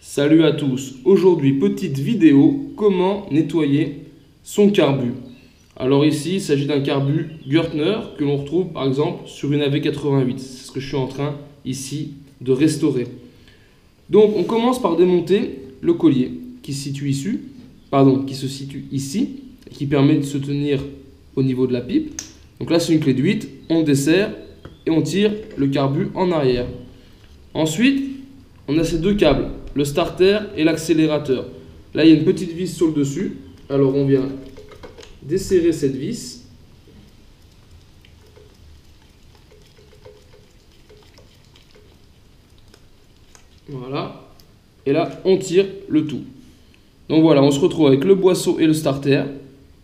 Salut à tous, aujourd'hui petite vidéo, comment nettoyer son carbu. Alors ici il s'agit d'un carbu Gürtner que l'on retrouve par exemple sur une AV88, c'est ce que je suis en train ici de restaurer. Donc on commence par démonter le collier qui se situe ici, qui permet de se tenir au niveau de la pipe. Donc là c'est une clé de 8, on desserre et on tire le carbu en arrière. Ensuite on a ces deux câbles, le starter et l'accélérateur. Là, il y a une petite vis sur le dessus. Alors, on vient desserrer cette vis. Voilà. Et là, on tire le tout. Donc voilà, on se retrouve avec le boisseau et le starter,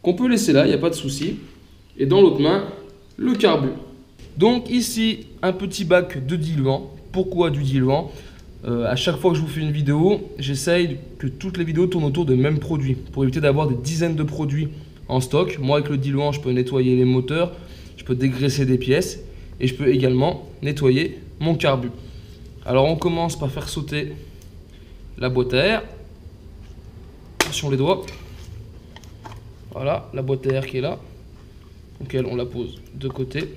qu'on peut laisser là, il n'y a pas de souci. Et dans l'autre main, le carbu. Donc ici, un petit bac de diluant. Pourquoi du diluant ? À chaque fois que je vous fais une vidéo, j'essaye que toutes les vidéos tournent autour des mêmes produits pour éviter d'avoir des dizaines de produits en stock. Moi, avec le diluant, je peux nettoyer les moteurs, je peux dégraisser des pièces et je peux également nettoyer mon carbu. Alors, on commence par faire sauter la boîte à air. Attention les doigts. Voilà, la boîte à air qui est là. Donc, on la pose de côté.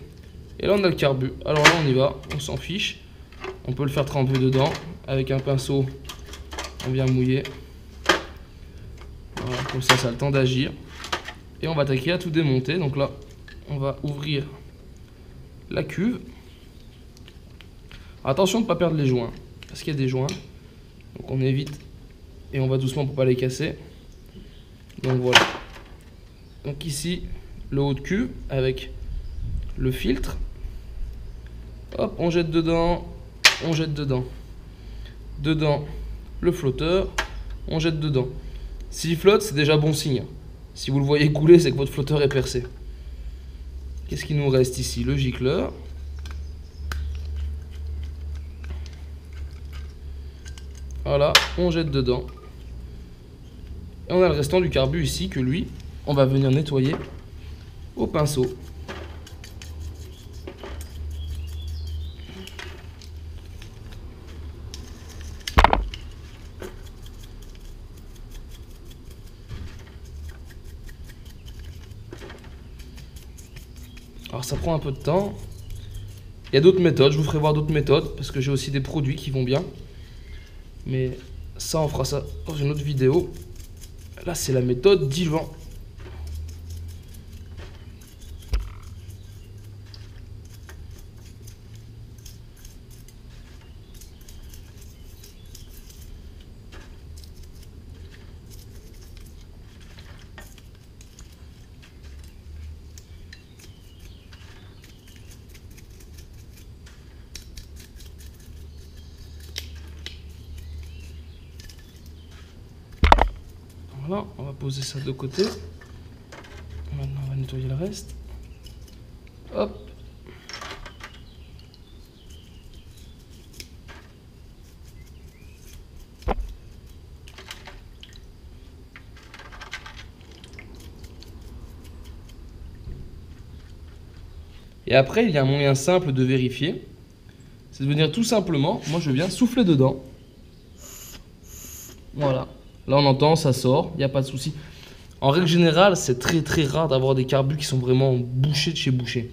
Et là, on a le carbu. Alors là, on y va, on s'en fiche. On peut le faire tremper dedans. Avec un pinceau, on vient mouiller. Voilà, comme ça, ça a le temps d'agir. Et on va attaquer à tout démonter. Donc là, on va ouvrir la cuve. Attention de ne pas perdre les joints, parce qu'il y a des joints. Donc on évite et on va doucement pour ne pas les casser. Donc voilà. Donc ici, le haut de cuve avec le filtre. Hop, on jette dedans, on jette dedans. Dedans, le flotteur, on jette dedans. S'il flotte, c'est déjà bon signe. Si vous le voyez couler, c'est que votre flotteur est percé. Qu'est-ce qu'il nous reste ici? Le gicleur. Voilà, on jette dedans. Et on a le restant du carbu ici que lui, on va venir nettoyer au pinceau. Alors ça prend un peu de temps. Il y a d'autres méthodes, je vous ferai voir d'autres méthodes parce que j'ai aussi des produits qui vont bien. Mais ça, on fera ça dans une autre vidéo. Là, c'est la méthode diluant. Voilà, on va poser ça de côté. Maintenant, on va nettoyer le reste. Hop. Et après, il y a un moyen simple de vérifier. C'est de venir tout simplement, moi je viens souffler dedans. Voilà. Là on entend, ça sort, il n'y a pas de souci. En règle générale, c'est très rare d'avoir des carbus qui sont vraiment bouchés de chez boucher.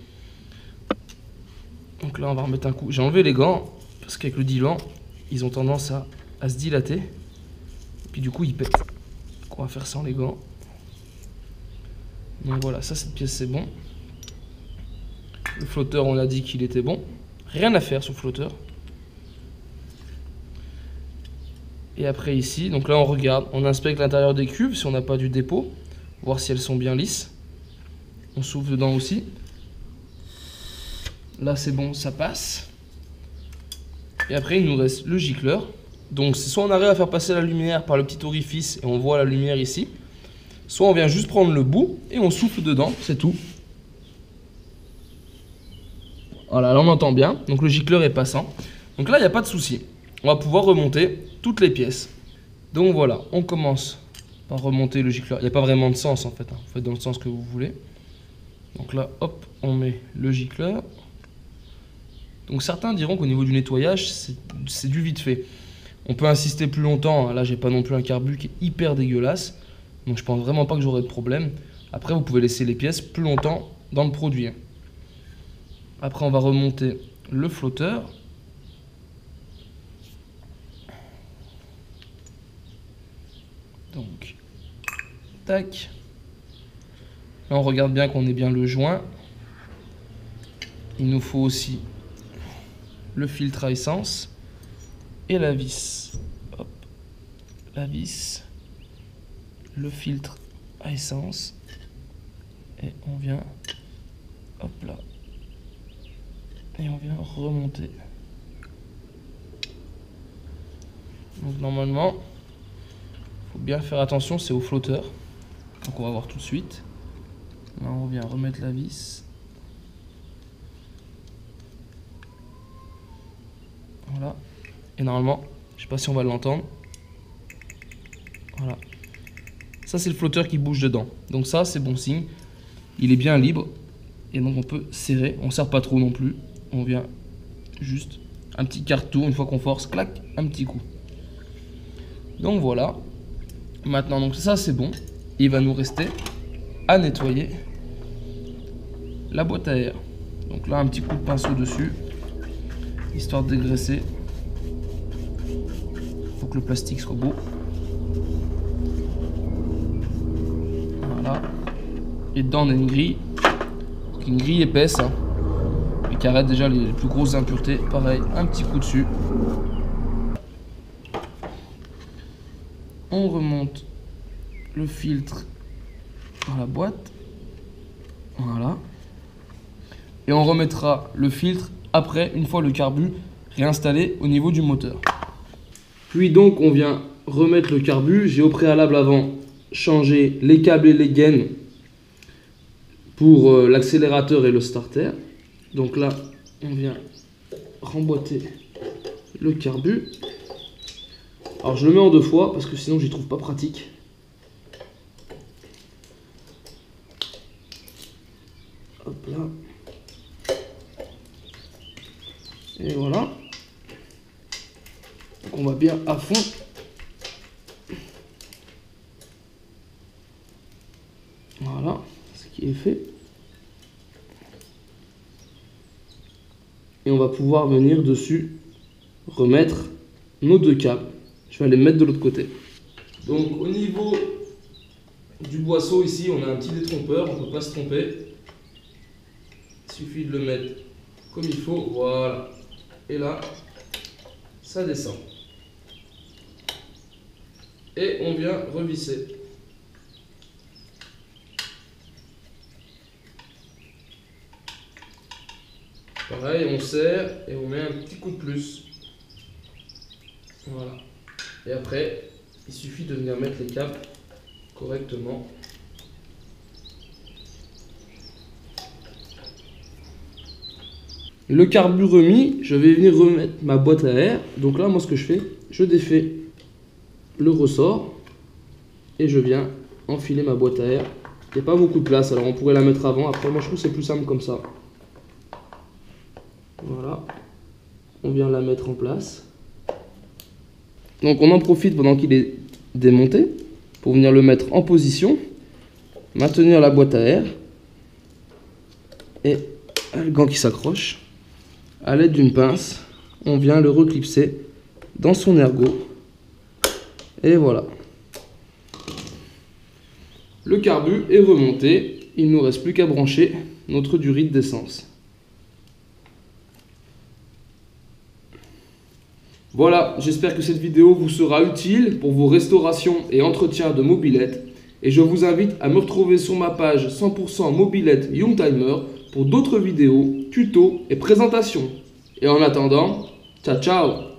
Donc là on va remettre un coup. J'ai enlevé les gants, parce qu'avec le diluant, ils ont tendance à se dilater. Et puis du coup ils pètent. Donc on va faire sans les gants. Donc voilà, ça cette pièce c'est bon. Le flotteur on a dit qu'il était bon. Rien à faire sur le flotteur. Et après ici, donc là on regarde, on inspecte l'intérieur des cuves si on n'a pas du dépôt, voir si elles sont bien lisses. On souffle dedans aussi. Là c'est bon, ça passe. Et après il nous reste le gicleur. Donc c'est soit on arrive à faire passer la lumière par le petit orifice et on voit la lumière ici, soit on vient juste prendre le bout et on souffle dedans, c'est tout. Voilà, là on entend bien, donc le gicleur est passant. Donc là il n'y a pas de souci. On va pouvoir remonter toutes les pièces. Donc voilà, on commence par remonter le gicleur. Il n'y a pas vraiment de sens en fait, hein. Vous faites dans le sens que vous voulez. Donc là, hop, on met le gicleur. Donc certains diront qu'au niveau du nettoyage, c'est du vite fait. On peut insister plus longtemps. Là, j'ai pas non plus un carbu qui est hyper dégueulasse. Donc, je pense vraiment pas que j'aurai de problème. Après, vous pouvez laisser les pièces plus longtemps dans le produit. Après, on va remonter le flotteur. Donc, tac. Là, on regarde bien qu'on ait bien le joint. Il nous faut aussi le filtre à essence et la vis. Hop. La vis, le filtre à essence. Et on vient, hop là. Et on vient remonter. Donc normalement, faut bien faire attention, c'est au flotteur. Donc on va voir tout de suite. Là on vient remettre la vis. Voilà. Et normalement, je sais pas si on va l'entendre. Voilà. Ça c'est le flotteur qui bouge dedans. Donc ça c'est bon signe. Il est bien libre. Et donc on peut serrer. On ne serre pas trop non plus. On vient juste un petit quart-tour. Une fois qu'on force, clac, un petit coup. Donc voilà. Maintenant, donc ça c'est bon. Il va nous rester à nettoyer la boîte à air. Donc là, un petit coup de pinceau dessus, histoire de dégraisser. Faut que le plastique soit beau. Voilà. Et dedans, on a une grille. Une grille épaisse, hein, et qui arrête déjà les plus grosses impuretés. Pareil, un petit coup dessus. On remonte le filtre dans la boîte. Voilà. Et on remettra le filtre après, une fois le carbu réinstallé au niveau du moteur. Puis donc, on vient remettre le carbu. J'ai au préalable avant changé les câbles et les gaines pour l'accélérateur et le starter. Donc là, on vient remboîter le carbu. Alors je le mets en 2 fois parce que sinon j'y trouve pas pratique. Hop là. Et voilà. Donc on va bien à fond. Voilà ce qui est fait. Et on va pouvoir venir dessus remettre nos 2 câbles. Je vais aller mettre de l'autre côté. Donc au niveau du boisseau ici, on a un petit détrompeur, on ne peut pas se tromper. Il suffit de le mettre comme il faut, voilà. Et là, ça descend. Et on vient revisser. Pareil, on serre et on met un petit coup de plus. Voilà. Et après, il suffit de venir mettre les câbles correctement. Le carbu remis, je vais venir remettre ma boîte à air. Donc là, moi, ce que je fais, je défais le ressort et je viens enfiler ma boîte à air. Il n'y a pas beaucoup de place, alors on pourrait la mettre avant. Après, moi, je trouve que c'est plus simple comme ça. Voilà. On vient la mettre en place. Donc, on en profite pendant qu'il est démonté pour venir le mettre en position, maintenir la boîte à air et le gant qui s'accroche. À l'aide d'une pince, on vient le reclipser dans son ergot. Et voilà. Le carbu est remonté. Il ne nous reste plus qu'à brancher notre durite d'essence. Voilà, j'espère que cette vidéo vous sera utile pour vos restaurations et entretiens de mobylettes. Et je vous invite à me retrouver sur ma page 100% mobylettes Youngtimer pour d'autres vidéos, tutos et présentations. Et en attendant, ciao ciao!